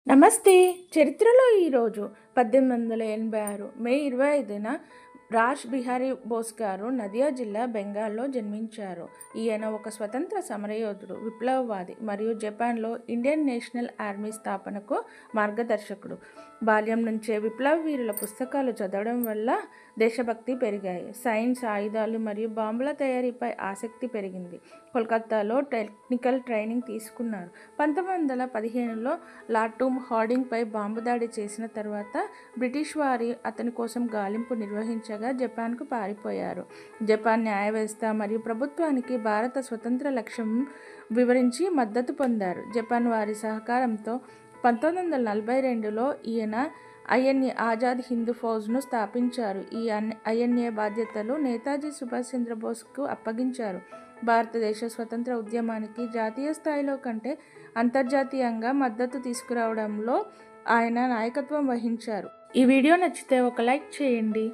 నమస్తే. చరిత్రలో ఈరోజు 1886 మే 25న రాజ్ బిహారీ బోస్ గారు నదియా జిల్లా, బెంగాల్లో జన్మించారు. ఈయన ఒక స్వతంత్ర సమరయోధుడు, విప్లవవాది మరియు జపాన్లో ఇండియన్ నేషనల్ ఆర్మీ స్థాపనకు మార్గదర్శకుడు. బాల్యం నుంచే విప్లవ వీరుల పుస్తకాలు చదవడం వల్ల దేశభక్తి పెరిగాయి. సైన్స్, ఆయుధాలు మరియు బాంబుల తయారీపై ఆసక్తి పెరిగింది. కోల్కతాలో టెక్నికల్ ట్రైనింగ్ తీసుకున్నారు. 1915లో లాటూమ్ హార్డింగ్పై బాంబు దాడి చేసిన తర్వాత బ్రిటిష్ వారు అతని కోసం గాలింపు నిర్వహించగా జపాన్కు పారిపోయారు. జపాన్ న్యాయ వ్యవస్థ మరియు ప్రభుత్వానికి భారత స్వతంత్ర లక్ష్యం వివరించి మద్దతు పొందారు. జపాన్ వారి సహకారంతో 1942లో ఈయన ఐఎన్ఏ ఆజాద్ హింద్ ఫౌజ్ను స్థాపించారు. ఈ ఐఎన్ఏ బాధ్యతలు నేతాజీ సుభాష్ చంద్రబోస్కు అప్పగించారు. భారతదేశ స్వతంత్ర ఉద్యమానికి జాతీయ స్థాయిలో కంటే అంతర్జాతీయంగా మద్దతు తీసుకురావడంలో ఆయన నాయకత్వం వహించారు. ఈ వీడియో నచ్చితే ఒక లైక్ చేయండి.